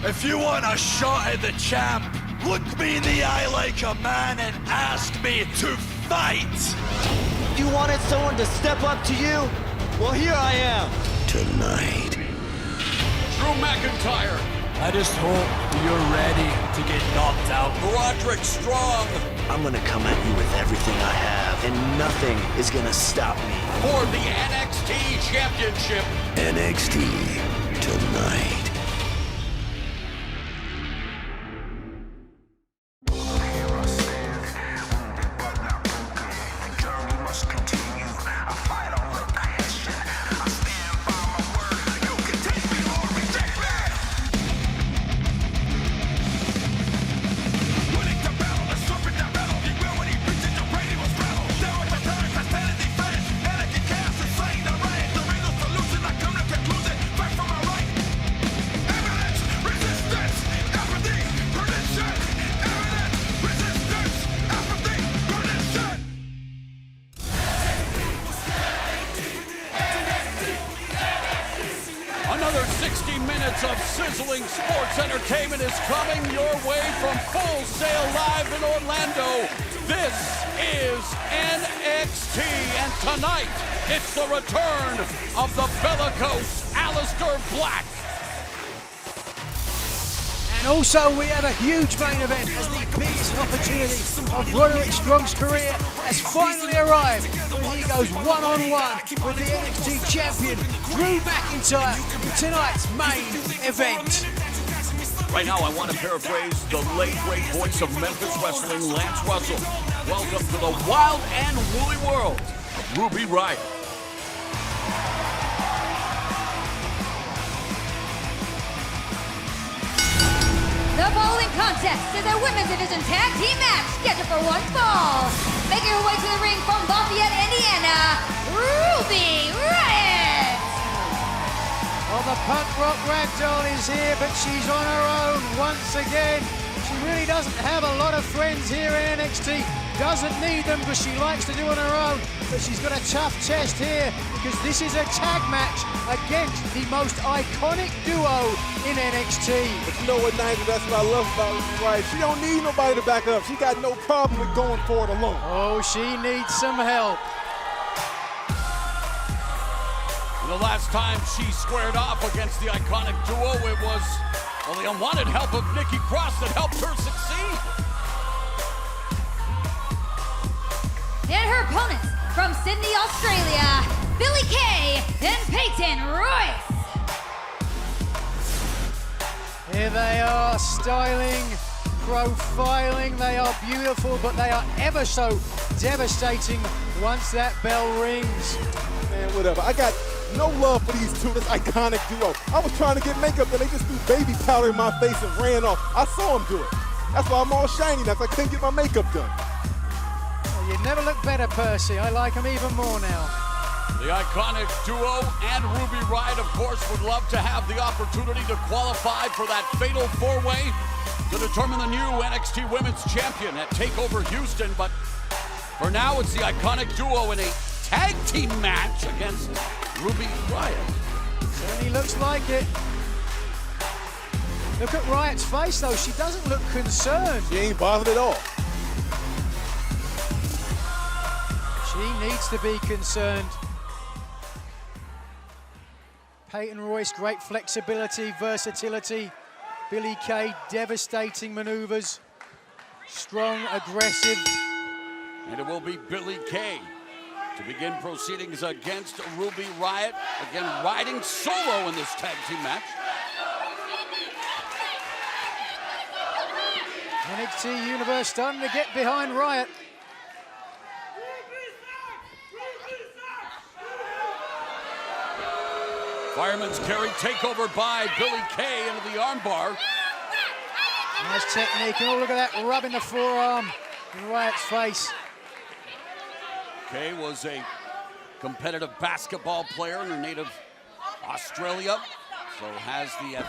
If you want a shot at the champ, look me in the eye like a man and ask me to fight. You wanted someone to step up to you? Well, here I am. Tonight. Drew McIntyre. I just hope you're ready to get knocked out. Roderick Strong. I'm gonna come at you with everything I have, and nothing is gonna stop me. For the NXT Championship. NXT Tonight. Another 60 minutes of sizzling sports entertainment is coming your way from Full Sail Live in Orlando. This is NXT, and tonight it's the return of the bellicose Aleister Black. And also we have a huge main event as the biggest opportunity of Roderick Strong's career has finally arrived when he goes one-on-one with the NXT Champion Drew McIntyre in tonight's main event. Right now I want to paraphrase the late great voice of Memphis Wrestling, Lance Russell. Welcome to the wild and woolly world of Ruby Riot. The following contest is a women's division tag team match scheduled for one fall. Making her way to the ring from Lafayette, Indiana, Ruby Riot. Well, the punk rock ragdoll is here, but she's on her own once again. She really doesn't have a lot of friends here in NXT. Doesn't need them because she likes to do on her own. But she's got a tough chest here because this is a tag match against the most iconic duo in NXT. But you know what, Nigel, that's what I love about Ruby Riot. She don't need nobody to back her up. She got no problem with going for it alone. Oh, she needs some help. The last time she squared off against the iconic duo, it was the unwanted help of Nikki Cross that helped her succeed. And her opponents from Sydney, Australia, Billie Kay Peyton Royce. Here they are, styling, profiling. They are beautiful, but they are ever so devastating once that bell rings. Man, whatever. I got no love for these two, this iconic duo. I was trying to get makeup and they just threw baby powder in my face and ran off. I saw them do it. That's why I'm all shiny now, 'cause I couldn't get my makeup done. Well, you never look better, Percy. I like them even more now. The iconic duo and Ruby Riot, of course, would love to have the opportunity to qualify for that fatal four-way to determine the new NXT Women's Champion at TakeOver Houston. But for now, it's the iconic duo in a tag team match against Ruby Riot. Certainly looks like it. Look at Riot's face, though. She doesn't look concerned. She ain't bothered at all. She needs to be concerned. Peyton Royce, great flexibility, versatility. Billie Kay, devastating maneuvers. Strong, aggressive. And it will be Billie Kay to begin proceedings against Ruby Riot. Again, riding solo in this tag team match. NXT Universe starting to get behind Riot. Fireman's carry takeover by Billie Kay into the armbar. Nice technique, and oh, look at that, rubbing the forearm in Riot's face. Kay was a competitive basketball player in her native Australia, so has the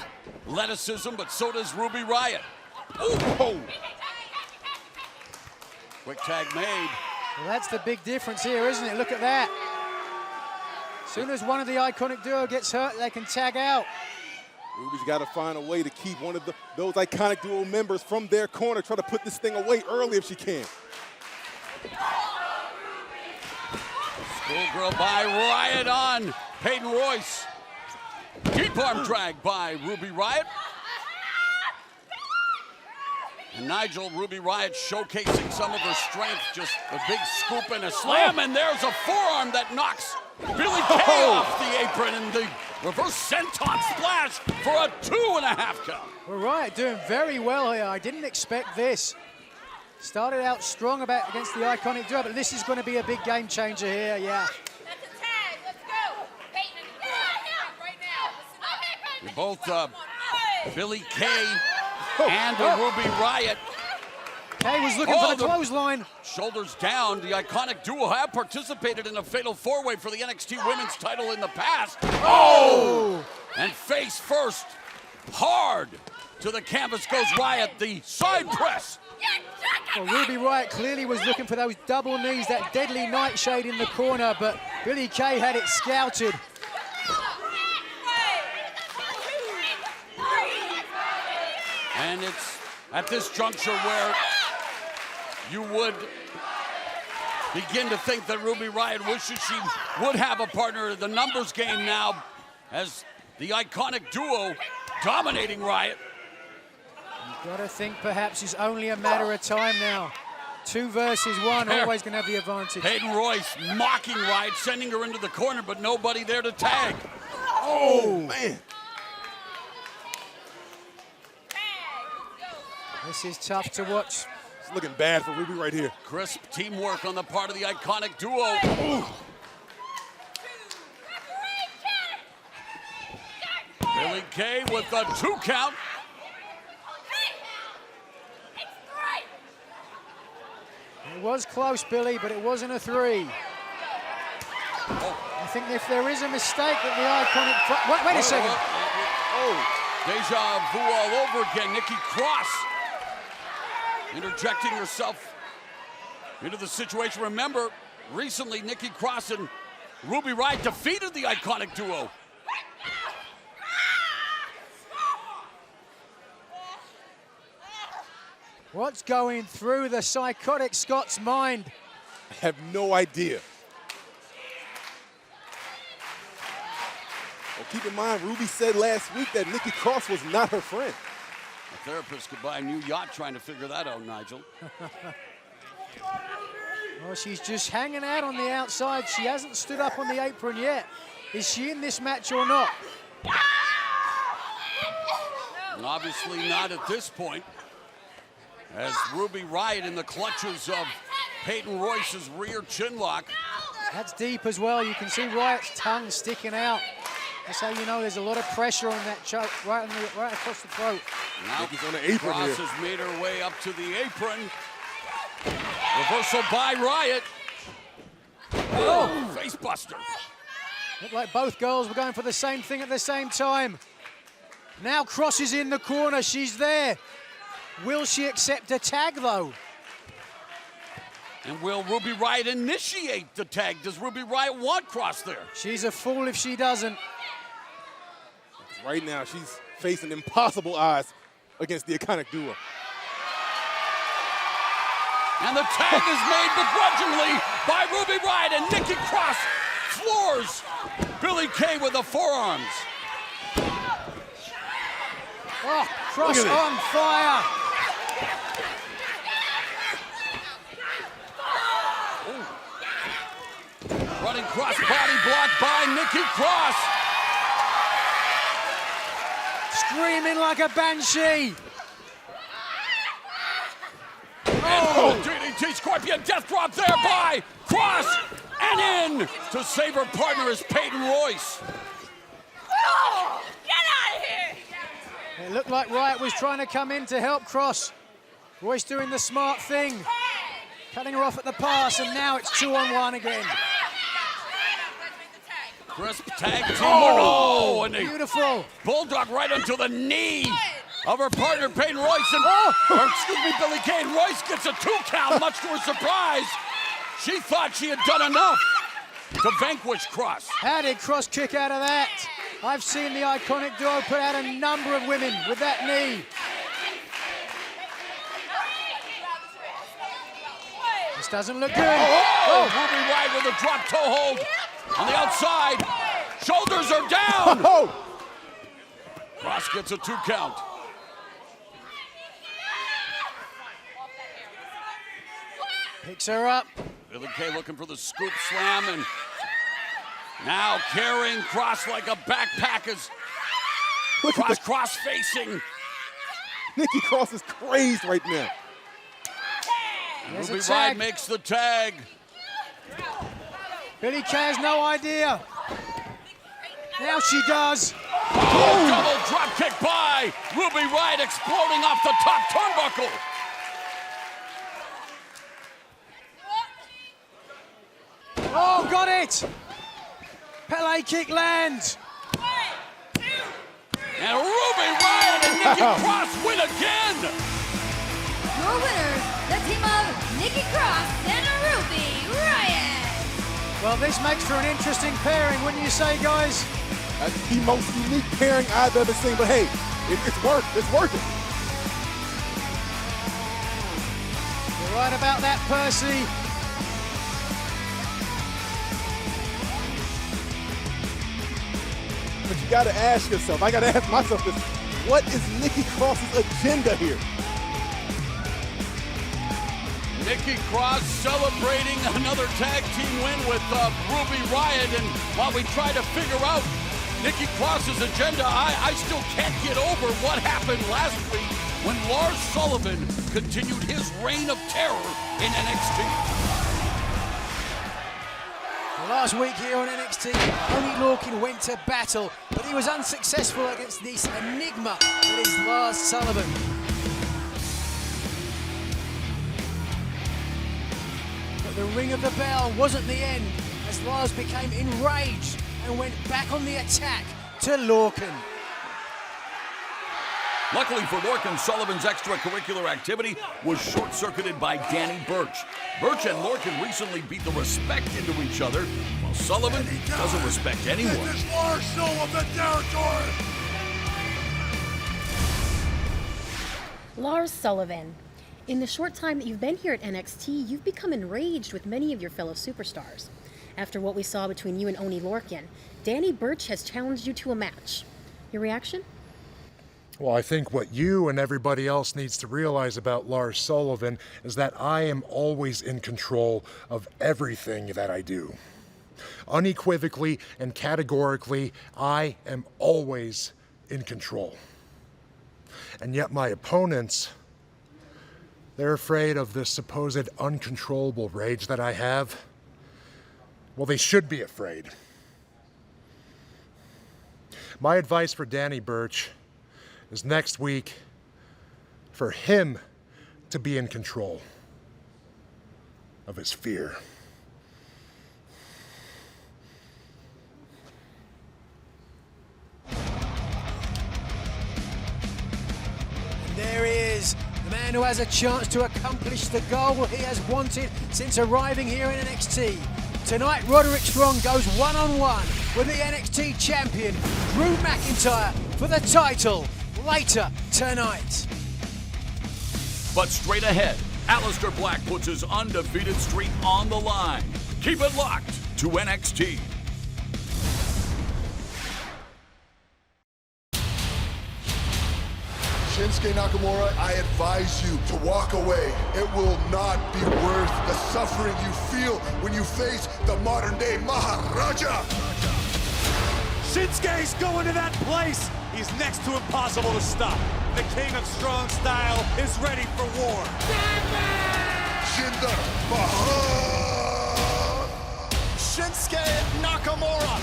athleticism, but so does Ruby Riot. Ooh. Quick tag made. Well, that's the big difference here, isn't it? Look at that. As soon as one of the iconic duo gets hurt, they can tag out. Ruby's got to find a way to keep one of those iconic duo members from their corner. Try to put this thing away early if she can. Schoolgirl by Riot on Peyton Royce. Deep arm drag by Ruby Riot. And Nigel, Ruby Riot showcasing some of her strength. Just a big scoop and a slam, and there's a forearm that knocks Billie Kay off the apron, and the reverse senton splash for a 2.5 count. Well, Riot doing very well here. I didn't expect this. Started out strong against the iconic duo, but this is going to be a big game changer here, yeah. That's a tag. Let's go. Peyton, right now. You're both Billie Kay and Ruby Riot. Kay was looking for the clothesline. Shoulders down. The iconic duo have participated in a fatal four-way for the NXT Women's title in the past. Oh! And face first, hard to the canvas goes Riot. The side press. Well, Ruby Riot clearly was looking for those double knees, that deadly nightshade in the corner, but Billie Kay had it scouted. And it's at this juncture where you would begin to think that Ruby Riot wishes she would have a partner. The numbers game now as the iconic duo dominating Riot. You've got to think perhaps it's only a matter of time now. 2 versus 1, always going to have the advantage. Peyton Royce mocking Riot, sending her into the corner, but nobody there to tag. Oh, man. This is tough to watch. It's looking bad for Ruby right here. Crisp teamwork on the part of the iconic duo. Ooh. Billie Kay with a 2 count. It was close, Billy, but it wasn't a 3. I think if there is a mistake that the iconic... Wait a second. Deja vu all over again. Nikki Cross interjecting herself into the situation. Remember, recently Nikki Cross and Ruby Riot defeated the iconic duo. What's going through the psychotic Scott's mind? I have no idea. Well, keep in mind, Ruby said last week that Nikki Cross was not her friend. A therapist could buy a new yacht trying to figure that out, Nigel. Well, she's just hanging out on the outside. She hasn't stood up on the apron yet. Is she in this match or not? And obviously not at this point, as Ruby Riot in the clutches of Peyton Royce's rear chin lock. That's deep as well. You can see Riot's tongue sticking out. That's how you know there's a lot of pressure on that choke, right across the throat. Now Nikki's on the apron Cross here. has made her way up to the apron. Reversal by Riot. Oh, face buster. Looked like both girls were going for the same thing at the same time. Now Cross is in the corner. She's there. Will she accept a tag, though? And will Ruby Riot initiate the tag? Does Ruby Riot want Cross there? She's a fool if she doesn't. Right now, she's facing impossible odds against the iconic duo. And the tag is made begrudgingly by Ruby Riot, and Nikki Cross floors Billie Kay with the forearms. Oh, Cross on fire. Running cross body block by Nikki Cross. Screaming like a banshee. Oh, DDT Scorpion death drop there by Cross. And in to save her partner is Peyton Royce. Oh, get out of here! It looked like Riot was trying to come in to help Cross. Royce doing the smart thing. Cutting her off at the pass, and now it's 2-on-1 again. Crisp tag team. Oh, and Beautiful. Bulldog right onto the knee of her partner, Peyton Royce. And, Billie Kay. And Royce gets a 2 count, much to her surprise. She thought she had done enough to vanquish Cross. How did Cross kick out of that? I've seen the iconic duo put out a number of women with that knee. This doesn't look good. Ruby Riot with a drop toe hold on the outside. Shoulders are down. Cross gets a 2 count. Picks her up. Billie Kay looking for the scoop slam, and now carrying Cross like a backpack as Cross facing. Nikki Cross is crazed right now. Ruby Riot makes the tag. Billie Kay has no idea. Now she does. Double drop kick by Ruby Riot, exploding off the top turnbuckle. Oh, got it! Pele kick lands. And Ruby Riot and Nikki Cross win again. Your winners, the team of Nikki Cross and Ruby Riot. Well, this makes for an interesting pairing, wouldn't you say, guys? That's the most unique pairing I've ever seen, but hey, it's working. You're right about that, Percy. But you gotta ask yourself, I gotta ask myself this, what is Nikki Cross's agenda here? Nikki Cross celebrating another tag team win with Ruby Riot, and while we try to figure out Nikki Cross's agenda, I still can't get over what happened last week when Lars Sullivan continued his reign of terror in NXT. Last week here on NXT, Oney Lorcan went to battle, but he was unsuccessful against this enigma that is Lars Sullivan. But the ring of the bell wasn't the end, as Lars became enraged and went back on the attack to Lorcan. Luckily for Lorcan, Sullivan's extracurricular activity was short-circuited by Danny Burch. Burch and Lorcan recently beat the respect into each other, while Sullivan doesn't respect anyone. This is Lars Sullivan territory. Lars Sullivan, in the short time that you've been here at NXT, you've become enraged with many of your fellow superstars. After what we saw between you and Oney Lorcan, Danny Burch has challenged you to a match. Your reaction? Well, I think what you and everybody else needs to realize about Lars Sullivan is that I am always in control of everything that I do. Unequivocally and categorically, I am always in control. And yet my opponents, they're afraid of this supposed uncontrollable rage that I have. Well, they should be afraid. My advice for Danny Burch is next week for him to be in control of his fear. And there he is, the man who has a chance to accomplish the goal he has wanted since arriving here in NXT. Tonight, Roderick Strong goes one-on-one with the NXT Champion Drew McIntyre for the title later tonight. But straight ahead, Aleister Black puts his undefeated streak on the line. Keep it locked to NXT. Shinsuke Nakamura, I advise you to walk away. It will not be worth the suffering you feel when you face the modern-day Maharaja. Shinsuke's going to that place. He's next to impossible to stop. The King of Strong Style is ready for war. Jinder Mahal. Shinsuke Nakamura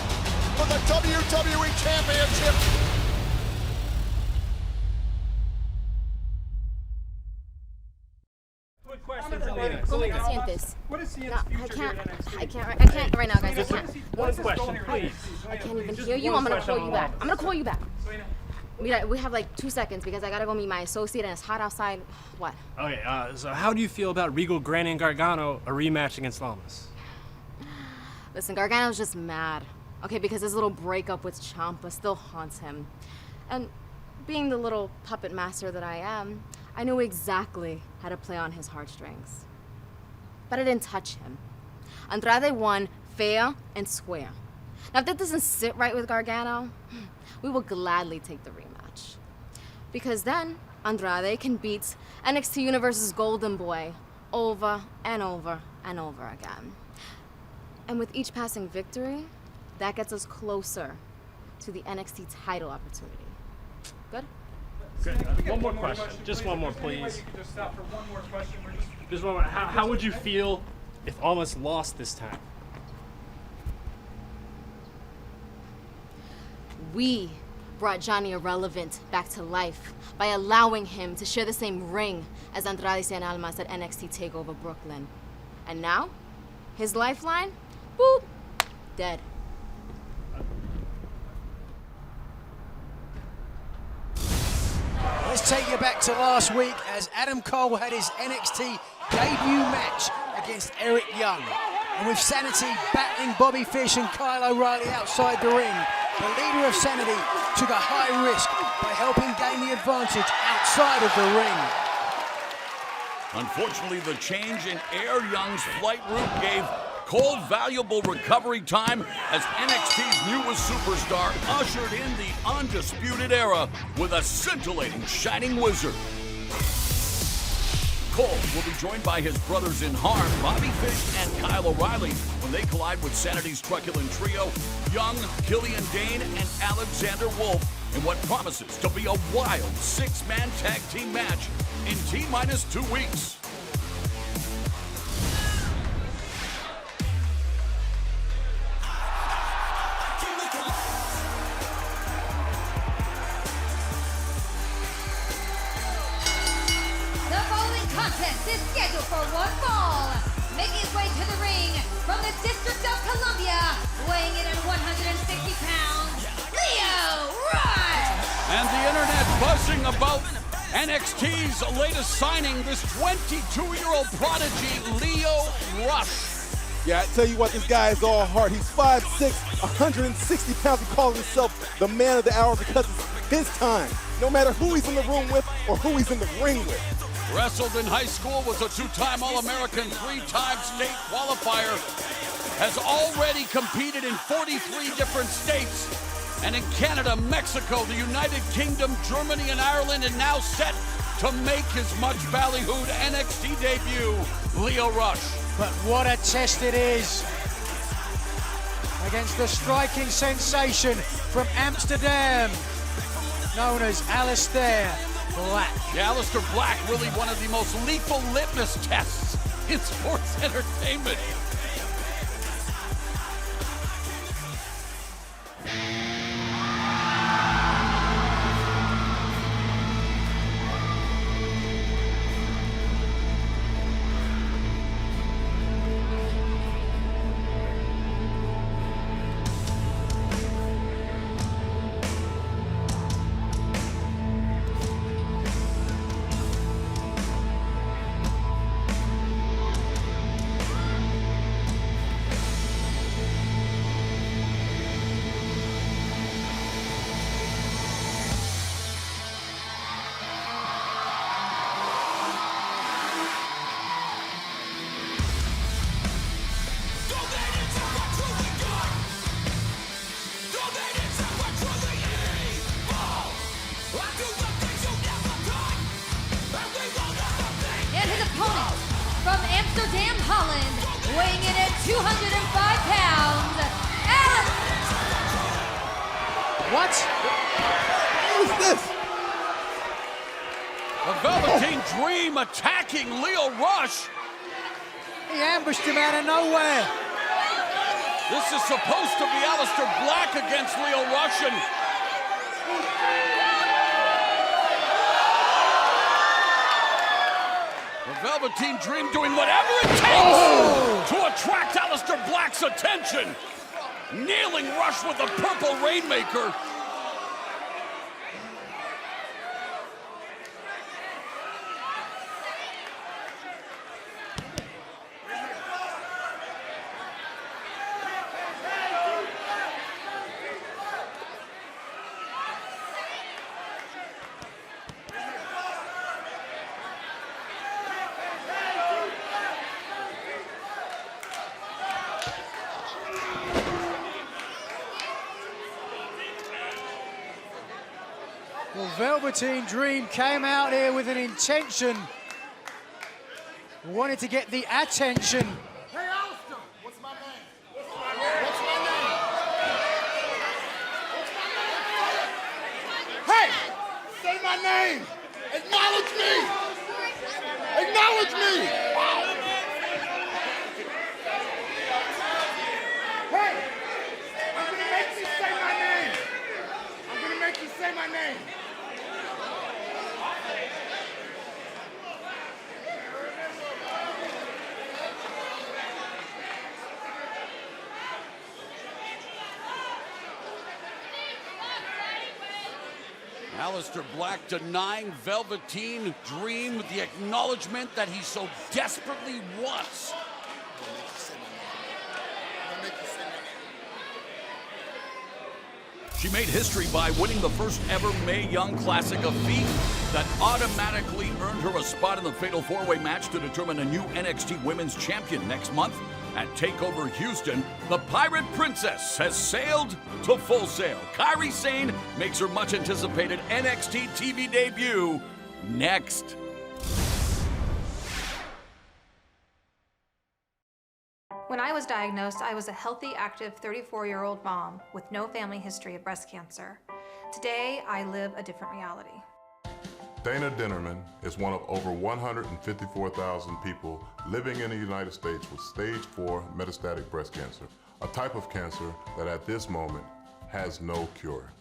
for the WWE Championship. What is CN's future here at NXT? I can't right now, guys. I can't. One question, please. I can't even hear you. I'm gonna call you back. I'm gonna call you back. We have like 2 seconds because I gotta go meet my associate and it's hot outside. What? Okay, so how do you feel about Regal granting Gargano a rematch against Lamas? Listen, Gargano's just mad, Okay, because his little breakup with Ciampa still haunts him. And being the little puppet master that I am, I knew exactly how to play on his heartstrings. But I didn't touch him. Andrade won fair and square. Now, if that doesn't sit right with Gargano, we will gladly take the rematch. Because then, Andrade can beat NXT Universe's Golden Boy over and over and over again. And with each passing victory, that gets us closer to the NXT title opportunity. Good? Good. One more question. Just one more, please. Just stop for one more question. Just one more. How would you feel if Almas lost this time? We brought Johnny Irrelevant back to life by allowing him to share the same ring as Andrade Cien Almas at NXT TakeOver Brooklyn. And now, his lifeline, boop, dead. Let's take you back to last week as Adam Cole had his NXT debut match against Eric Young. And with Sanity battling Bobby Fish and Kyle O'Reilly outside the ring, the leader of Sanity took a high risk by helping gain the advantage outside of the ring. Unfortunately, the change in Air Young's flight route gave Cole valuable recovery time as NXT's newest superstar ushered in the undisputed era with a scintillating shining wizard. Cole will be joined by his brothers in harm, Bobby Fish and Kyle O'Reilly, when they collide with Sanity's truculent trio, Young, Killian Dane, and Alexander Wolf, in what promises to be a wild six-man tag team match in T-minus 2 weeks. Contest is scheduled for one fall. Making his way to the ring from the District of Columbia, weighing in at 160 pounds, Lio Rush. And the internet buzzing about NXT's latest signing, this 22-year-old prodigy, Lio Rush. Yeah, I tell you what, this guy is all heart. He's 5'6", 160 pounds. He calls himself the man of the hour because it's his time. No matter who he's in the room with or who he's in the ring with. Wrestled in high school, was a two-time All-American, three-time state qualifier, has already competed in 43 different states, and in Canada, Mexico, the United Kingdom, Germany, and Ireland, and now set to make his much ballyhooed NXT debut, Lio Rush. But what a test it is against the striking sensation from Amsterdam, known as Aleister Black. Yeah, Aleister Black, really one of the most lethal litmus tests in sports entertainment. From Amsterdam, Holland, weighing in at 205 pounds, Alex. What? What is this? The Velveteen Dream attacking Lio Rush. He ambushed him out of nowhere. This is supposed to be Aleister Black against Lio Rush, and the Velveteen Dream doing whatever it takes to attract Aleister Black's attention. Nailing Rush with the Purple Rainmaker. Well, Velveteen Dream came out here with an intention. Wanted to get the attention. Hey, Alistair, what's my name? What's my name? Hey, say my name. Acknowledge me. Acknowledge me. Hey, I'm gonna make you say my name. I'm gonna make you say my name. Aleister Black denying Velveteen Dream the acknowledgement that he so desperately wants. She made history by winning the first ever Mae Young Classic, a feat that automatically earned her a spot in the Fatal 4-Way match to determine a new NXT Women's Champion next month. At TakeOver Houston, the Pirate Princess has sailed to Full Sail. Kairi Sane makes her much-anticipated NXT TV debut next. When I was diagnosed, I was a healthy, active 34-year-old mom with no family history of breast cancer. Today, I live a different reality. Dana Dinnerman is one of over 154,000 people living in the United States with stage 4 metastatic breast cancer, a type of cancer that at this moment has no cure.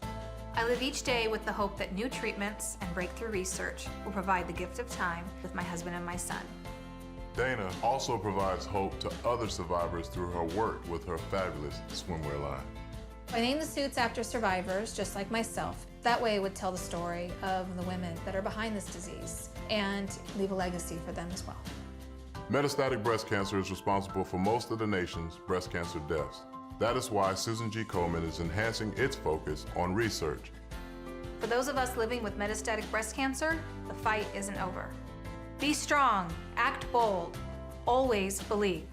I live each day with the hope that new treatments and breakthrough research will provide the gift of time with my husband and my son. Dana also provides hope to other survivors through her work with her fabulous swimwear line. I named the suits after survivors, just like myself. That way it would tell the story of the women that are behind this disease and leave a legacy for them as well. Metastatic breast cancer is responsible for most of the nation's breast cancer deaths. That is why Susan G. Komen is enhancing its focus on research. For those of us living with metastatic breast cancer, the fight isn't over. Be strong, act bold, always believe.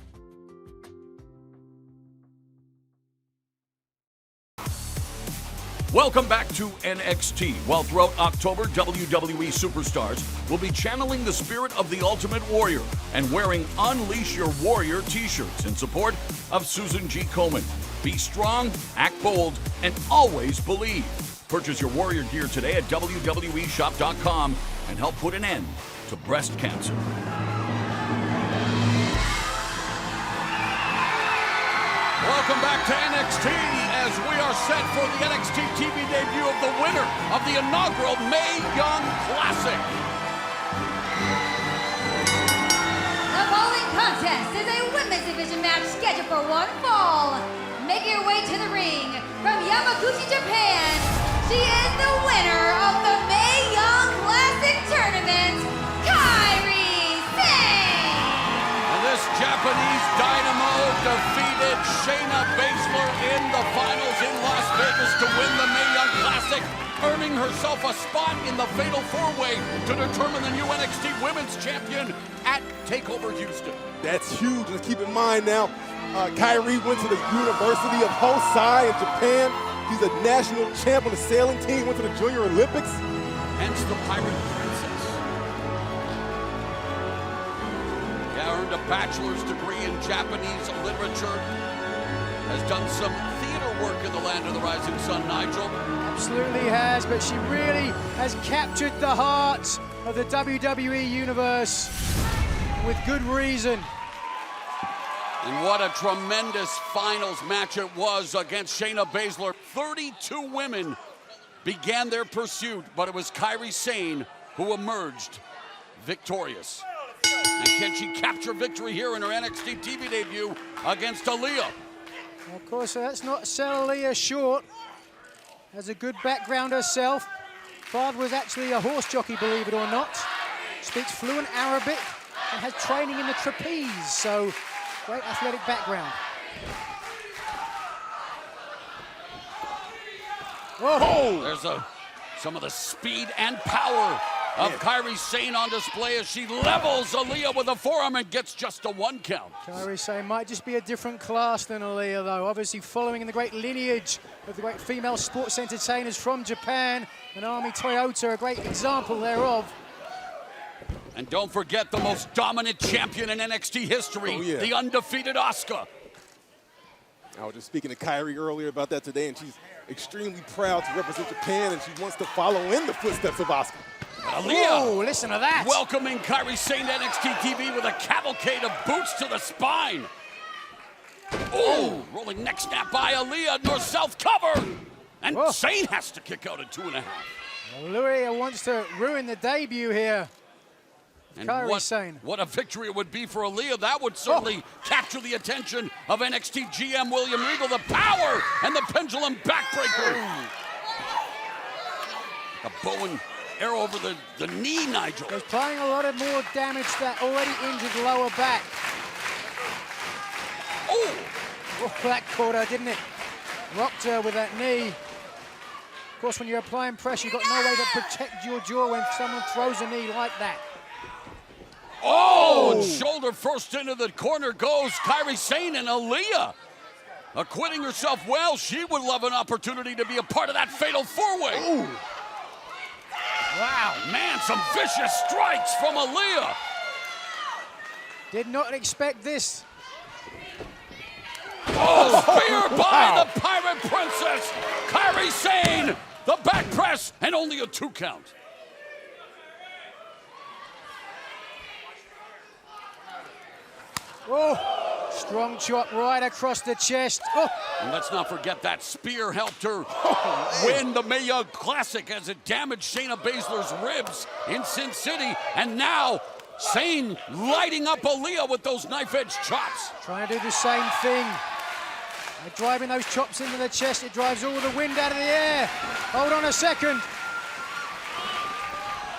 Welcome back to NXT. While throughout October, WWE superstars will be channeling the spirit of the Ultimate Warrior and wearing Unleash Your Warrior t-shirts in support of Susan G. Komen. Be strong, act bold, and always believe. Purchase your Warrior gear today at WWEshop.com and help put an end to breast cancer. Welcome back to NXT as we are set for the NXT TV debut of the winner of the inaugural Mae Young Classic. The following contest is a women's division match scheduled for one fall. Making her way to the ring from Yamaguchi, Japan, she is the winner of the Mae Young Classic tournament, Kairi Sane. And this Japanese dynamo defeated Shayna Baszler in the finals in Las Vegas to win the Mae Young Classic, earning herself a spot in the Fatal 4-Way to determine the new NXT Women's Champion at TakeOver Houston. That's huge. Let's keep in mind now, Kairi went to the University of Hosei in Japan. He's a national champ on the sailing team, went to the Junior Olympics. Hence the Pirate Princess. Yeah, earned a bachelor's degree in Japanese literature. Has done some theater work in the land of the rising sun, Nigel. Absolutely has, but she really has captured the heart of the WWE Universe with good reason. And what a tremendous finals match it was against Shayna Baszler. 32 women began their pursuit, but it was Kairi Sane who emerged victorious. And can she capture victory here in her NXT TV debut against Aaliyah? Of course, let's not sell Aaliyah short. Has a good background herself. Father was actually a horse jockey, believe it or not. Speaks fluent Arabic and has training in the trapeze, so great athletic background. Oh! There's some of the speed and power of Kairi Sane on display as she levels Aaliyah with a forearm and gets just a 1 count. Kairi Sane might just be a different class than Aaliyah, though. Obviously following in the great lineage of the great female sports entertainers from Japan, and Army Toyota, a great example thereof. And don't forget the most dominant champion in NXT history, the undefeated Asuka. I was just speaking to Kairi earlier about that today, and she's extremely proud to represent Japan, and she wants to follow in the footsteps of Asuka. Aaliyah, oh, listen to that. Welcoming Kairi Sane to NXT TV with a cavalcade of boots to the spine. Oh, rolling neck snap by Aaliyah, north-south cover. And Sane has to kick out at 2.5. Aaliyah wants to ruin the debut here. And Kairi Sane. what a victory it would be for Aaliyah. That would certainly capture the attention of NXT GM William Regal. The power and the pendulum backbreaker. A bow and arrow over the knee, Nigel. He's applying a lot of more damage to that already injured lower back. Oh, that caught her, didn't it? Rocked her with that knee. Of course, when you're applying pressure, you've got no way to protect your jaw when someone throws a knee like that. Oh, and shoulder first into the corner goes Kairi Sane, and Aaliyah acquitting herself well. She would love an opportunity to be a part of that fatal four-way. Ooh. Wow, man, some vicious strikes from Aaliyah. Did not expect this. Oh, spear by the Pirate Princess. Kairi Sane, the back press, and only a 2 count. Oh, strong chop right across the chest. Oh. And let's not forget that spear helped her win the Mae Young Classic as it damaged Shayna Baszler's ribs in Sin City. And now, Sane lighting up Aaliyah with those knife-edge chops. Trying to do the same thing. By driving those chops into the chest, it drives all the wind out of the air. Hold on a second.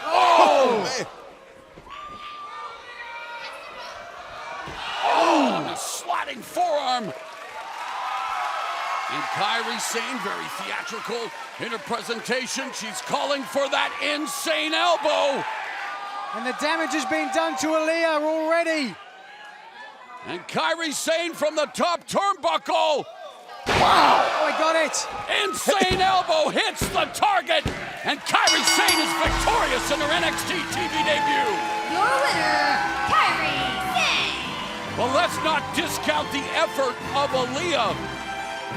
Oh! Man. Oh, and a sliding forearm. And Kairi Sane, very theatrical in her presentation. She's calling for that insane elbow. And the damage has been done to Aaliyah already. And Kairi Sane from the top turnbuckle. Wow! Oh, I got it. Insane elbow hits the target. And Kairi Sane is victorious in her NXT TV debut. Your winner, Kairi Sane. Well, let's not discount the effort of Aaliyah,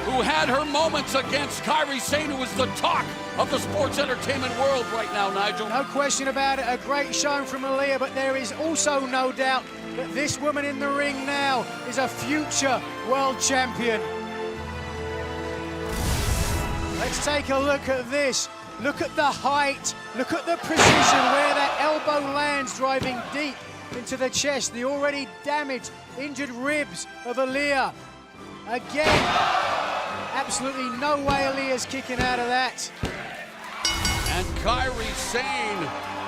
who had her moments against Kairi Sane, who is the talk of the sports entertainment world right now, Nigel. No question about it, a great showing from Aaliyah, but there is also no doubt that this woman in the ring now is a future world champion. Let's take a look at this. Look at the height, look at the precision where that elbow lands, driving deep into the chest, the already damaged, injured ribs of Aaliyah. Again, absolutely no way Aaliyah's kicking out of that. And Kairi Sane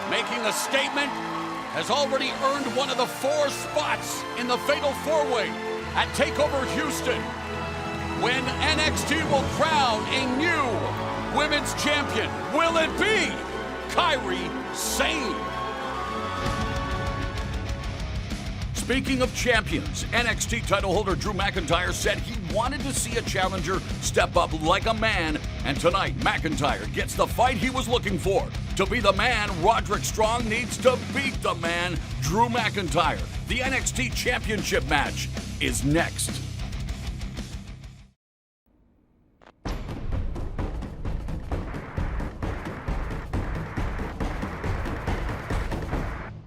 making a statement, has already earned one of the 4 spots in the Fatal 4-Way at TakeOver Houston, when NXT will crown a new women's champion. Will it be Kairi Sane? Speaking of champions, NXT title holder Drew McIntyre said he wanted to see a challenger step up like a man, and tonight McIntyre gets the fight he was looking for. To be the man, Roderick Strong needs to beat the man, Drew McIntyre. The NXT Championship match is next.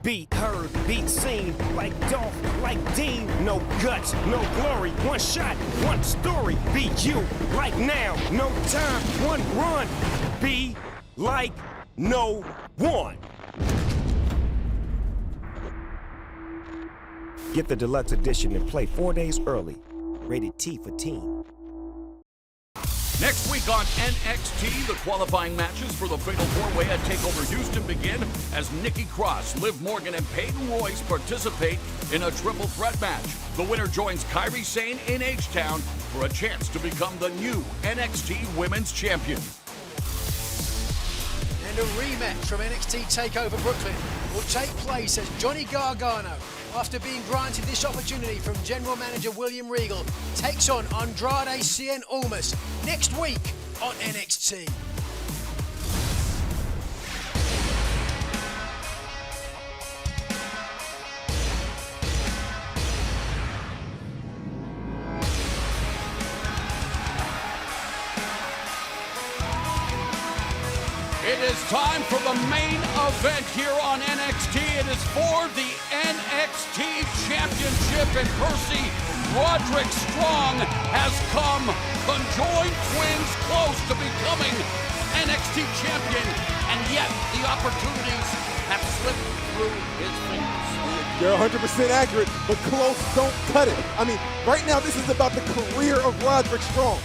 Beat heard, beat seen, like Dolph, like Dean. No guts, no glory, one shot, one story. Beat you, like now, no time, one run. Be like no one. Get the deluxe edition and play 4 days early. Rated T for teen. Next week on NXT, the qualifying matches for the Fatal 4-Way at TakeOver Houston begin as Nikki Cross, Liv Morgan, and Peyton Royce participate in a triple threat match. The winner joins Kairi Sane in H-Town for a chance to become the new NXT Women's Champion. And The rematch from NXT TakeOver Brooklyn will take place as Johnny Gargano, after being granted this opportunity from General Manager William Regal, takes on Andrade Cien Almas next week on NXT. It is time for the main event here on NXT. It is for the NXT Championship, and Percy Roderick Strong has come conjoined twins close to becoming NXT Champion, and yet the opportunities have slipped through his fingers. You're 100% accurate, but close don't cut it. I mean, right now this is about the career of Roderick Strong.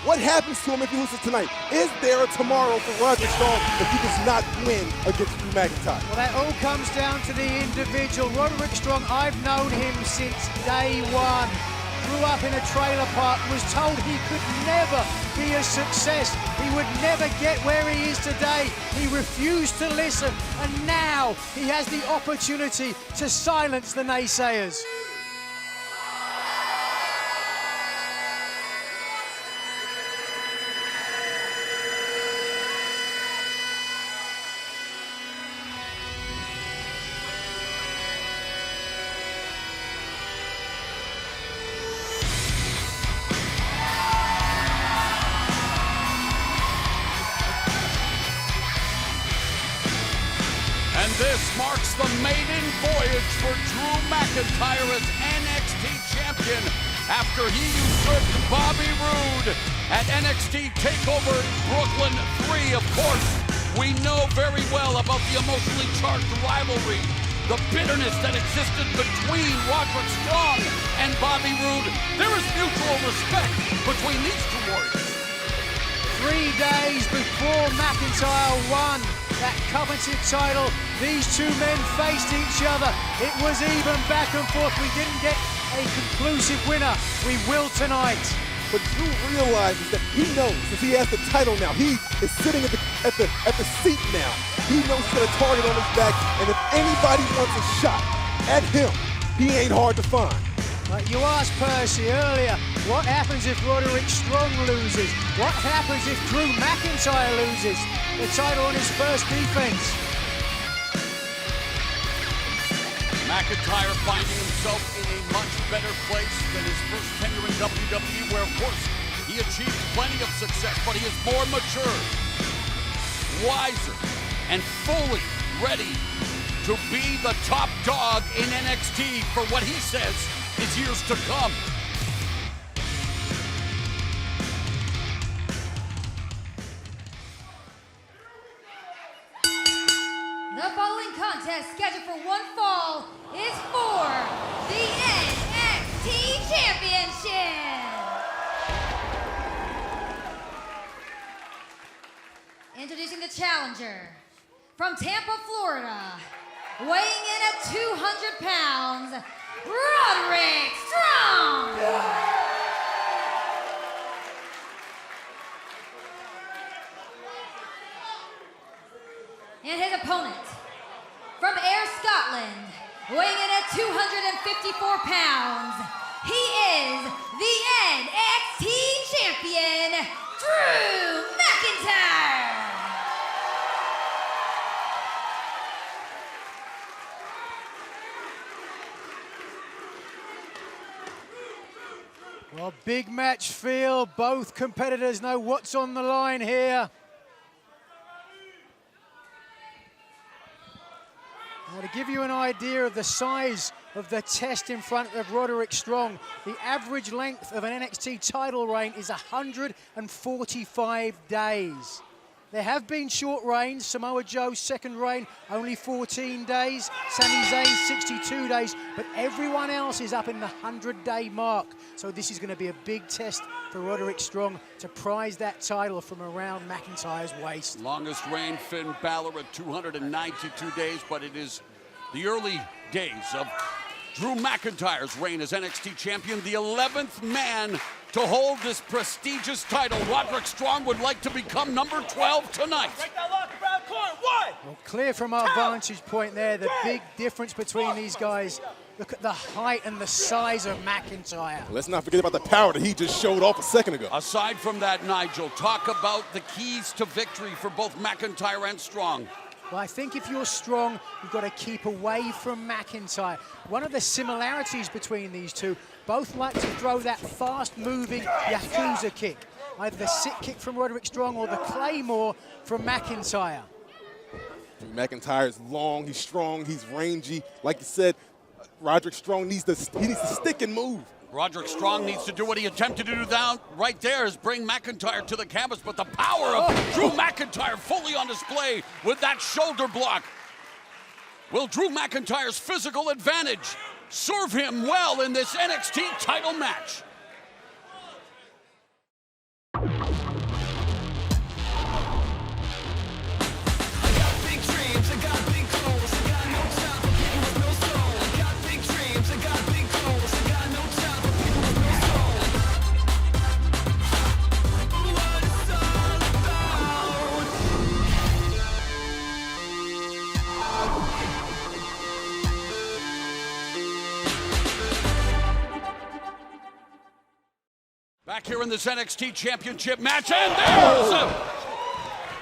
What happens to him if he loses tonight? Is there a tomorrow for Roderick Strong if he does not win against Drew McIntyre? Well, that all comes down to the individual. Roderick Strong, I've known him since day one. Grew up in a trailer park, was told he could never be a success. He would never get where he is today. He refused to listen, and now he has the opportunity to silence the naysayers. This marks the maiden voyage for Drew McIntyre as NXT Champion after he usurped Bobby Roode at NXT TakeOver Brooklyn 3. Of course, we know very well about the emotionally charged rivalry, the bitterness that existed between Roderick Strong and Bobby Roode. There is mutual respect between these two warriors. 3 days before McIntyre won that coveted title, these two men faced each other. It was even back and forth. We didn't get a conclusive winner. We will tonight. But Drew realizes that he knows, since he has the title now, he is sitting at the seat now. He knows he's got a target on his back, and if anybody wants a shot at him, he ain't hard to find. You asked Percy earlier, what happens if Roderick Strong loses? What happens if Drew McIntyre loses the title on his first defense? McIntyre finding himself in a much better place than his first tenure in WWE, where, of course, he achieved plenty of success, but he is more mature, wiser, and fully ready to be the top dog in NXT for what he says is years to come. The following contest, scheduled for one fall, is for the NXT Championship. Introducing the challenger from Tampa, Florida, weighing in at 200 pounds, Roderick Strong. And his opponent, from Ayr, Scotland, weighing in at 254 pounds, he is the NXT Champion, Drew McIntyre. Well, big match feel. Both competitors know what's on the line here. Now, to give you an idea of the size of the test in front of Roderick Strong, the average length of an NXT title reign is 145 days. There have been short reigns. Samoa Joe's second reign, only 14 days. Sami Zayn's 62 days. But everyone else is up in the 100-day mark. So this is going to be a big test for Roderick Strong to prize that title from around McIntyre's waist. Longest reign, Finn Balor at 292 days, but it is the early days of Drew McIntyre's reign as NXT Champion, the 11th man to hold this prestigious title. Roderick Strong would like to become number 12 tonight. Break that lock around court. Well, clear from our vantage point there, the big difference between these guys. Look at the height and the size of McIntyre. Let's not forget about the power that he just showed off a second ago. Aside from that, Nigel, talk about the keys to victory for both McIntyre and Strong. Well, I think if you're Strong, you've got to keep away from McIntyre. One of the similarities between these two, both like to throw that fast-moving Yakuza kick. Either the sit kick from Roderick Strong or the Claymore from McIntyre. McIntyre is long, he's strong, he's rangy. Like you said, Roderick Strong needs to stick and move. Roderick Strong needs to do what he attempted to do down right there, is bring McIntyre to the canvas, but the power of Drew McIntyre fully on display with that shoulder block. Will Drew McIntyre's physical advantage serve him well in this NXT title match? Back here in this NXT Championship match, and there's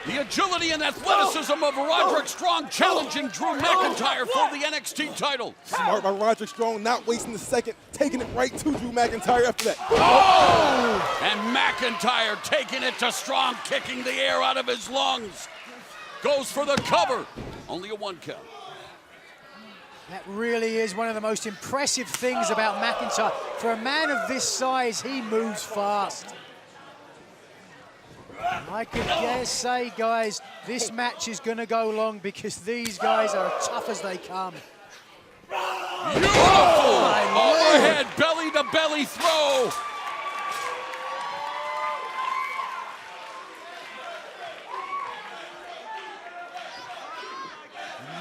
the agility and athleticism of Roderick Strong challenging Drew McIntyre for the NXT title. Smart by Roderick Strong, not wasting a second, taking it right to Drew McIntyre after that. Oh! And McIntyre taking it to Strong, kicking the air out of his lungs. Goes for the cover. Only a 1 count. That really is one of the most impressive things about McIntyre. For a man of this size, he moves fast. I could dare say, guys, this match is going to go long because these guys are tough as they come. Beautiful! Overhead belly-to-belly throw.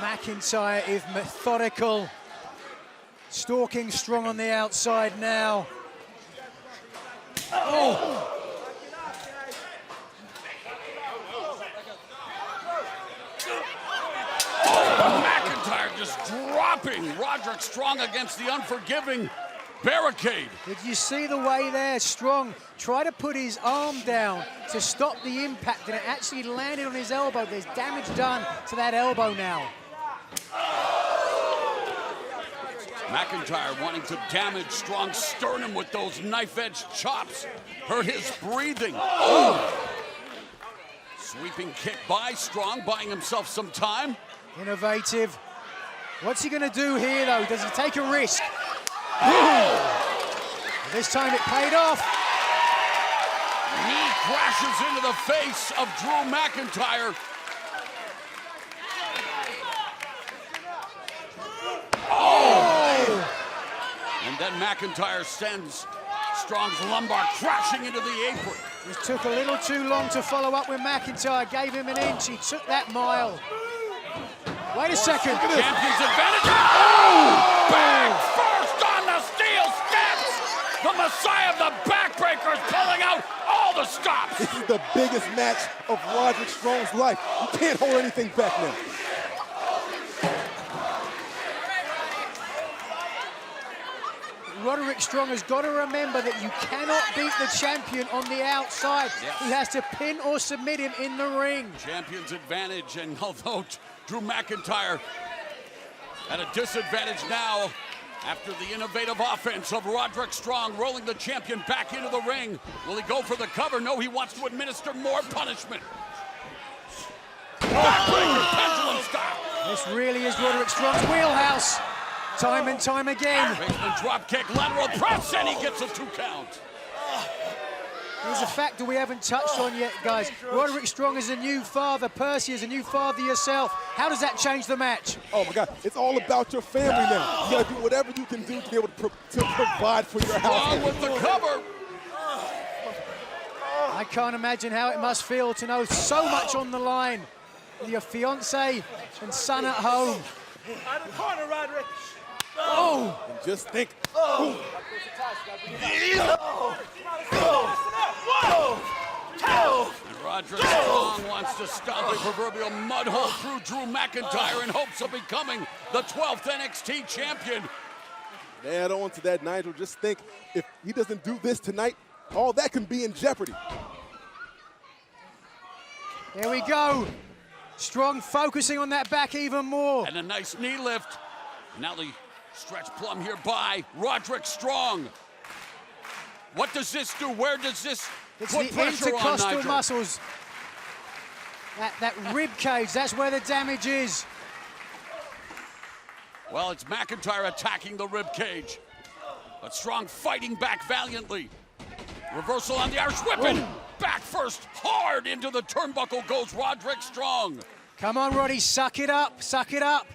McIntyre is methodical, stalking Strong on the outside now. Oh! McIntyre just dropping Roderick Strong against the unforgiving barricade. Did you see the way there? Strong tried to put his arm down to stop the impact, and it actually landed on his elbow. There's damage done to that elbow now. McIntyre wanting to damage Strong's sternum with those knife-edge chops. Hurt his breathing. Oh! Sweeping kick by Strong, buying himself some time. Innovative. What's he going to do here, though? Does he take a risk? This time it paid off. Knee crashes into the face of Drew McIntyre. Oh! And then McIntyre sends Strong's lumbar crashing into the apron. It took a little too long to follow up with McIntyre. Gave him an inch. He took that mile. Wait a second. Champion's advantage. Oh! Back first on the steel steps. The Messiah of the Backbreakers pulling out all the stops. This is the biggest match of Roderick Strong's life. You can't hold anything back now. Roderick Strong has got to remember that you cannot beat the champion on the outside. Yes. He has to pin or submit him in the ring. Champion's advantage, and although Drew McIntyre at a disadvantage now after the innovative offense of Roderick Strong rolling the champion back into the ring. Will he go for the cover? No, he wants to administer more punishment. Backbreaker, pendulum style. This really is Roderick Strong's wheelhouse. Time and time again. Basement drop kick, lateral press, and he gets a 2 count. There's a factor we haven't touched on yet, guys. Roderick Strong is a new father. Percy is a new father yourself. How does that change the match? Oh, my God. It's all about your family now. You got to do whatever you can do to be able to provide for your house. Strong with the cover. I can't imagine how it must feel to know so much on the line. Your fiancé and son at home. Out of the corner, Roderick. Oh! And just think. And Roderick Strong wants to stomp the proverbial mud hole through Drew McIntyre in hopes of becoming the 12th NXT champion. Add on to that, Nigel. Just think, if he doesn't do this tonight, all that can be in jeopardy. There we go. Strong focusing on that back even more. And a nice knee lift. Now the stretch plum here by Roderick Strong. What does this do? Where does this It's put the pressure on intercostal Nigel? muscles. That rib cage, that's where the damage is. Well, it's McIntyre attacking the rib cage. But Strong fighting back valiantly. Reversal on the Irish whip and back first. Hard into the turnbuckle goes Roderick Strong. Come on, Roddy, suck it up, suck it up.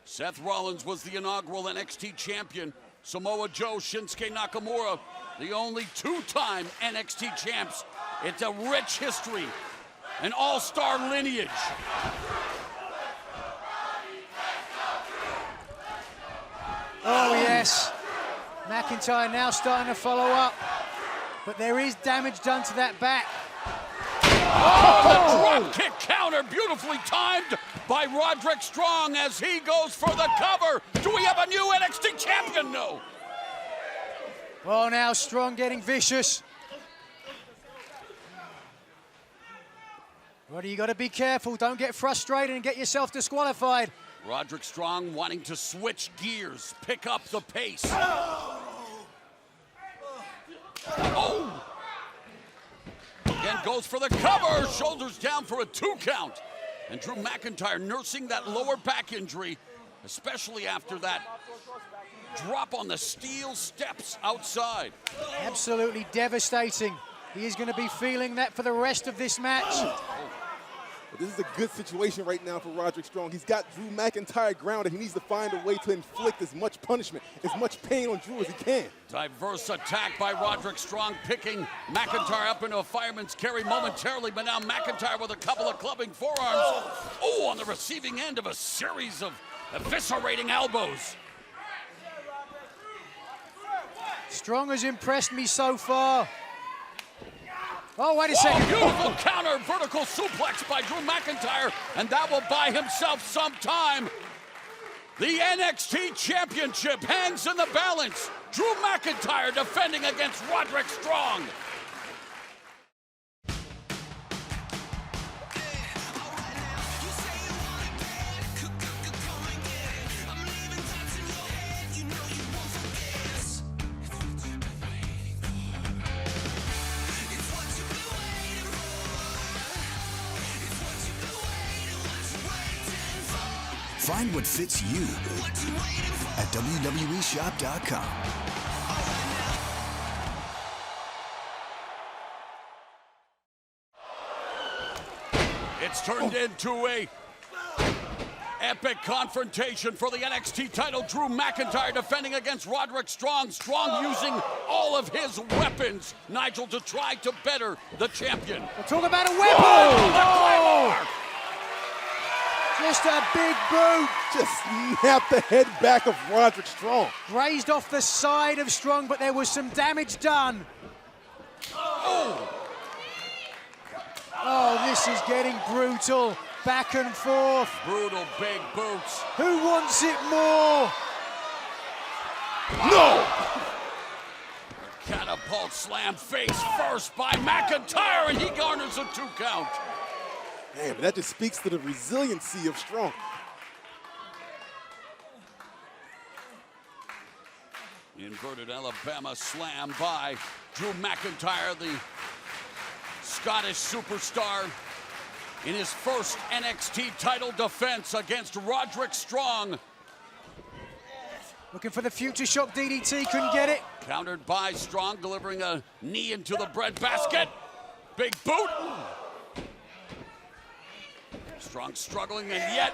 Seth Rollins was the inaugural NXT champion. Samoa Joe, Shinsuke Nakamura, the only two-time NXT champs. It's a rich history, an all-star lineage. Oh, yes. McIntyre now starting to follow up. But there is damage done to that back. Oh, the drop kick counter, beautifully timed by Roderick Strong as he goes for the cover. Do we have a new NXT champion? No. Well, now Strong getting vicious. Roddy, you got to be careful. Don't get frustrated and get yourself disqualified. Roderick Strong wanting to switch gears, pick up the pace. Oh! Again goes for the cover, shoulders down for a 2 count. And Drew McIntyre nursing that lower back injury, especially after that drop on the steel steps outside. Absolutely devastating. He is going to be feeling that for the rest of this match. This is a good situation right now for Roderick Strong. He's got Drew McIntyre grounded. He needs to find a way to inflict as much punishment, as much pain on Drew as he can. Diverse attack by Roderick Strong, picking McIntyre up into a fireman's carry momentarily, but now McIntyre with a couple of clubbing forearms. Oh, on the receiving end of a series of eviscerating elbows. Strong has impressed me so far. Oh, wait a second. Beautiful counter, vertical suplex by Drew McIntyre, and that will buy himself some time. The NXT Championship hangs in the balance. Drew McIntyre defending against Roderick Strong. Find what fits you at WWEshop.com. It's turned into a epic confrontation for the NXT title. Drew McIntyre defending against Roderick Strong. Strong using all of his weapons, Nigel, to try to better the champion. We'll talk about a weapon. Oh! Just a big boot. Just snapped the head back of Roderick Strong. Grazed off the side of Strong, but there was some damage done. Oh, this is getting brutal. Back and forth. Brutal big boots. Who wants it more? No! Catapult slam face first by McIntyre, and he garners a 2 count. Man, but that just speaks to the resiliency of Strong. Inverted Alabama slam by Drew McIntyre, the Scottish superstar, in his first NXT title defense against Roderick Strong. Looking for the future shock DDT, couldn't get it. Countered by Strong, delivering a knee into the breadbasket. Big boot. Strong struggling, and yet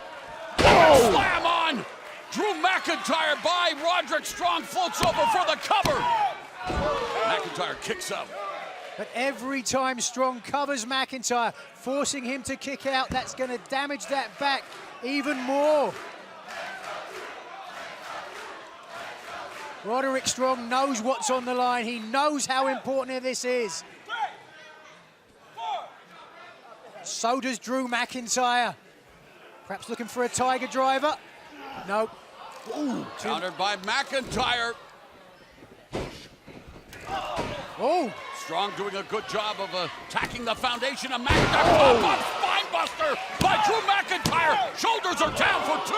slam on. Drew McIntyre by Roderick Strong, floats over for the cover. McIntyre kicks out. But every time Strong covers McIntyre, forcing him to kick out, that's going to damage that back even more. Roderick Strong knows what's on the line. He knows how important this is. So does Drew McIntyre. Perhaps looking for a Tiger Driver. Nope. Ooh, countered by McIntyre. Oh. Strong doing a good job of attacking the foundation of McIntyre. Pop-up spinebuster by Drew McIntyre. Shoulders are down for 2.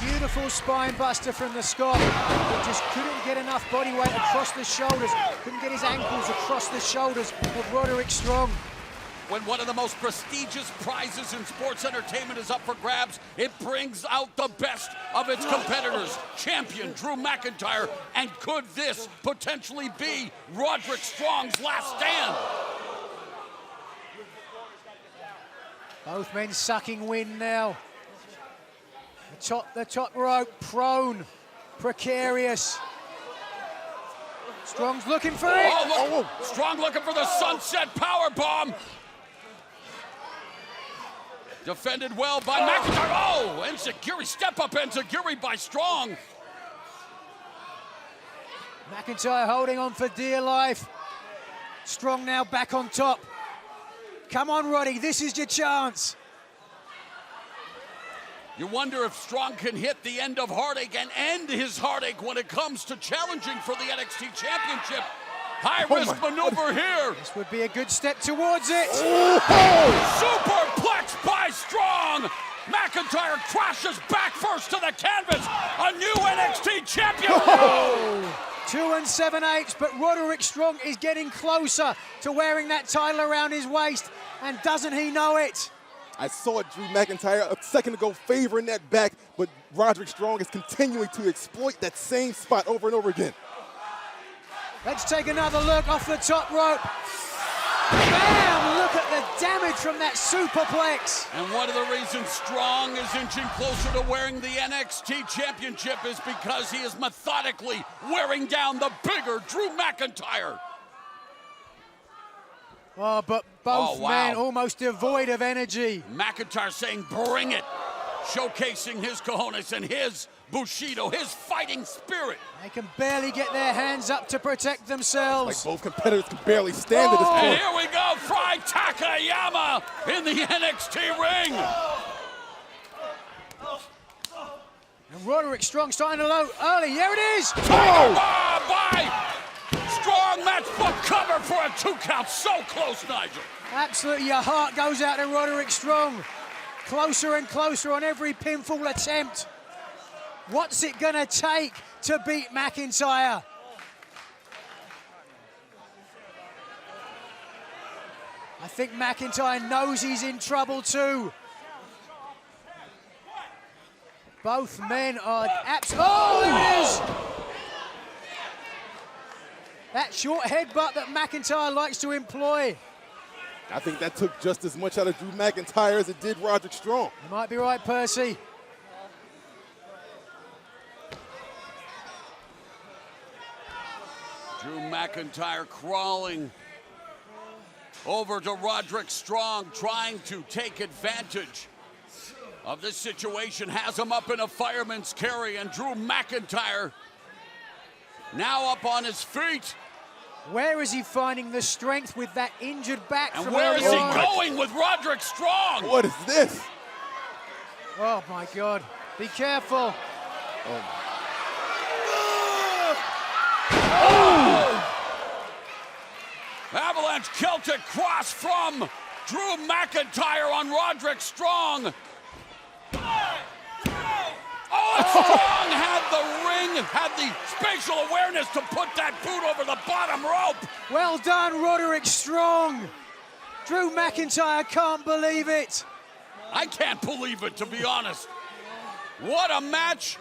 Beautiful spine buster from the Scot. But just couldn't get enough body weight across the shoulders. Couldn't get his ankles across the shoulders of Roderick Strong. When one of the most prestigious prizes in sports entertainment is up for grabs, it brings out the best of its competitors. Champion Drew McIntyre, and could this potentially be Roderick Strong's last stand? Both men sucking wind now. The top rope, prone, precarious. Strong's looking for it. Oh, look. Strong looking for the sunset powerbomb. Defended well by McIntyre. Oh, enziguri, step-up enziguri by Strong. McIntyre holding on for dear life. Strong now back on top. Come on, Roddy, this is your chance. You wonder if Strong can hit the end of heartache and end his heartache when it comes to challenging for the NXT Championship. High-risk maneuver here. This would be a good step towards it. Superplex by Strong. McIntyre crashes back first to the canvas. A new NXT champion. 2 7/8, but Roderick Strong is getting closer to wearing that title around his waist, and doesn't he know it? I saw Drew McIntyre a second ago favoring that back, but Roderick Strong is continuing to exploit that same spot over and over again. Let's take another look off the top rope. Bam! Look at the damage from that superplex. And one of the reasons Strong is inching closer to wearing the NXT Championship is because he is methodically wearing down the bigger Drew McIntyre. Oh, but both men almost devoid of energy. McIntyre saying, bring it. Showcasing his cojones and his Bushido, his fighting spirit. They can barely get their hands up to protect themselves. Like both competitors can barely stand at this point. And here we go, Fry Takayama in the NXT ring. And Roderick Strong starting to load early. Here it is. Tiger Bomb by Strong, match book cover for a 2 count. So close, Nigel. Absolutely, your heart goes out to Roderick Strong. Closer and closer on every pinfall attempt. What's it gonna take to beat McIntyre? I think McIntyre knows he's in trouble too. Both men are absolutely... Oh, there it is! That short headbutt that McIntyre likes to employ. I think that took just as much out of Drew McIntyre as it did Roderick Strong. You might be right, Percy. Drew McIntyre crawling over to Roderick Strong, trying to take advantage of this situation, has him up in a fireman's carry, and Drew McIntyre now up on his feet. Where is he finding the strength with that injured back? And from where is he early on? going with Roderick Strong? What is this? Oh my God, be careful. Avalanche Celtic cross from Drew McIntyre on Roderick Strong. Oh, and Strong had the spatial awareness to put that boot over the bottom rope. Well done, Roderick Strong. Drew McIntyre can't believe it. I can't believe it, to be honest. What a match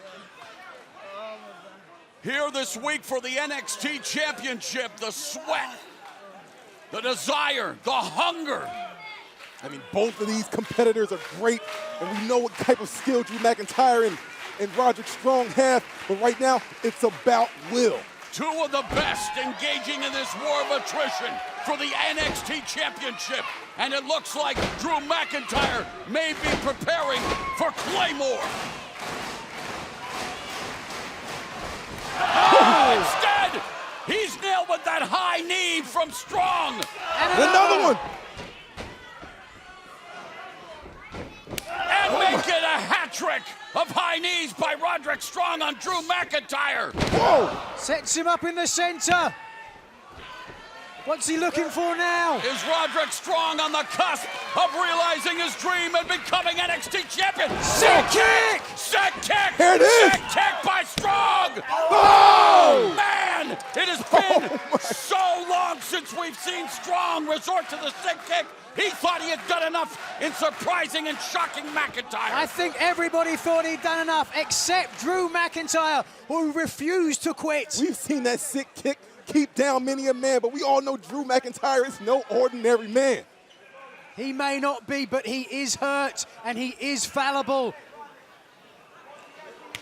here this week for the NXT Championship. The sweat, the desire, the hunger. I mean, both of these competitors are great, and we know what type of skill Drew McIntyre and Roderick Strong have, but right now, it's about will. Two of the best engaging in this war of attrition for the NXT Championship, and it looks like Drew McIntyre may be preparing for Claymore. Instead, he's nailed with that high knee from Strong. And another one. And make it a hat trick of high knees by Roderick Strong on Drew McIntyre. Whoa! Sets him up in the center. What's he looking for now? Is Roderick Strong on the cusp of realizing his dream and becoming NXT Champion? Sick kick! Sick kick! Here it is! Sick kick by Strong! Oh! Man, it has been so long since we've seen Strong resort to the sick kick. He thought he had done enough in surprising and shocking McIntyre. I think everybody thought he'd done enough except Drew McIntyre, who refused to quit. We've seen that sick kick keep down many a man, but we all know Drew McIntyre is no ordinary man. He may not be, but he is hurt, and he is fallible.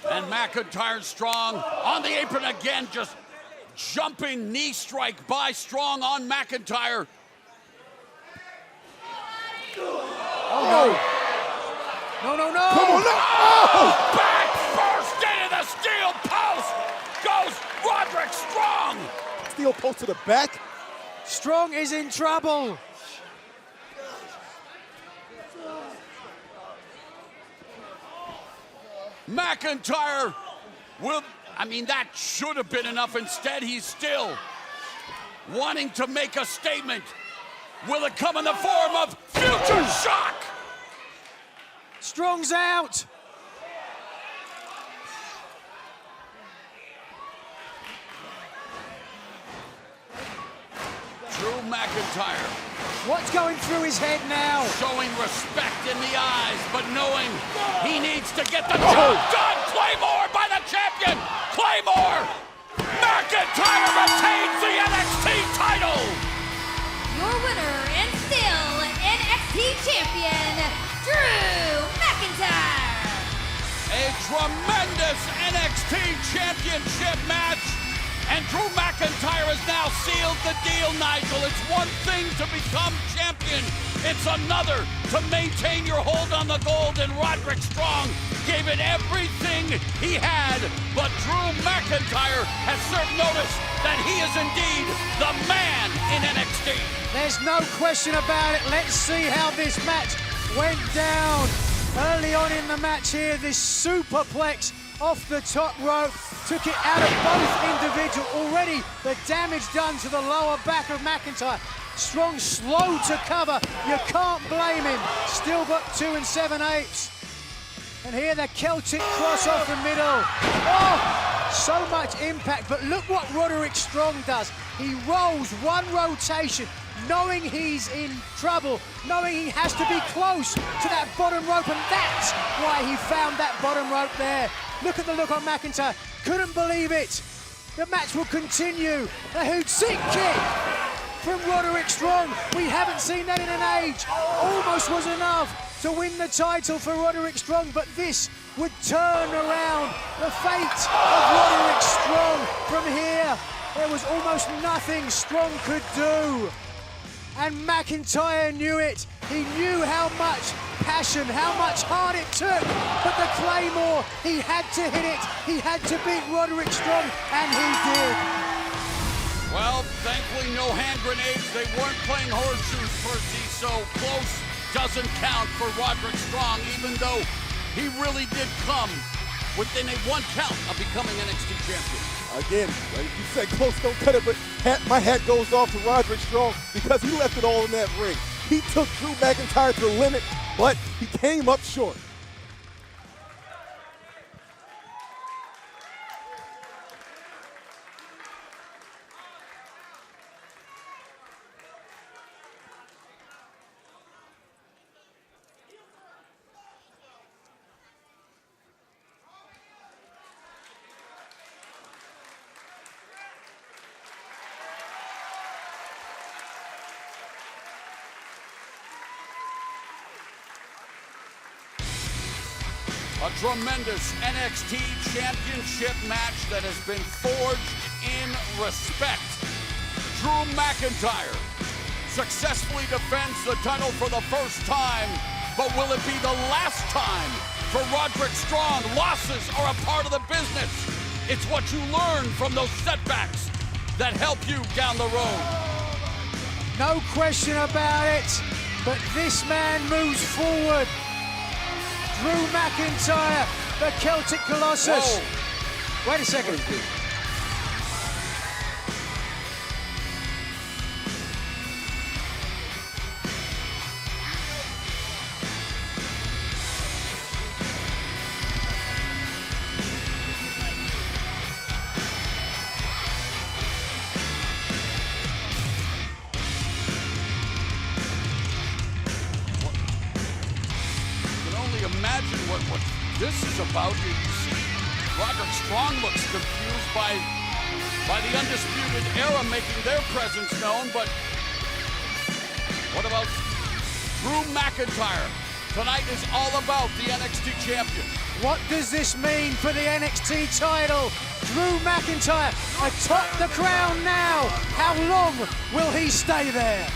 And McIntyre Strong on the apron again, just jumping knee strike by Strong on McIntyre. Oh, no. No. Come on, no. Oh! Back first into the steel post goes Roderick Strong. Steel post to the back. Strong is in trouble. McIntyre will, that should have been enough. Instead, he's still wanting to make a statement. Will it come in the form of future shock? Strong's out. Drew McIntyre. What's going through his head now? Showing respect in the eyes, but knowing he needs to get the job done. Claymore by the champion. Claymore. McIntyre retains the NXT title. Your winner and still NXT Champion, Drew McIntyre. A tremendous NXT Championship match. And Drew McIntyre has now sealed the deal, Nigel. It's one thing to become champion. It's another to maintain your hold on the gold. And Roderick Strong gave it everything he had. But Drew McIntyre has served notice that he is indeed the man in NXT. There's no question about it. Let's see how this match went down. Early on in the match here, this superplex off the top rope took it out of both individuals. Already the damage done to the lower back of McIntyre. Strong slow to cover. You can't blame him. Still got 2 7/8. And here the Celtic cross off the middle. Oh, so much impact. But look what Roderick Strong does. He rolls one rotation, knowing he's in trouble, knowing he has to be close to that bottom rope, and that's why he found that bottom rope there. Look at the look on McIntyre. Couldn't believe it. The match will continue. A huge sick kick from Roderick Strong. We haven't seen that in an age. Almost was enough to win the title for Roderick Strong, but this would turn around the fate of Roderick Strong. From here, there was almost nothing Strong could do. And McIntyre knew it. He knew how much passion, how much heart it took. But the Claymore, he had to hit it. He had to beat Roderick Strong, and he did. Well, thankfully no hand grenades. They weren't playing horseshoes, Percy, so close doesn't count for Roderick Strong, even though he really did come within a 1 count of becoming NXT champion. Again, like you said, close don't cut it, but my hat goes off to Roderick Strong because he left it all in that ring. He took Drew McIntyre to the limit, but he came up short. A tremendous NXT Championship match that has been forged in respect. Drew McIntyre successfully defends the title for the first time, but will it be the last time for Roderick Strong? Losses are a part of the business. It's what you learn from those setbacks. that help you down the road. No question about it, but this man moves forward. Drew McIntyre, the Celtic Colossus. Whoa. Wait a second. Imagine what this is about. You see Roderick Strong looks confused by the Undisputed Era making their presence known, but what about Drew McIntyre? Tonight is all about the NXT Champion. What does this mean for the NXT title? Drew McIntyre atop the crown now. How long will he stay there?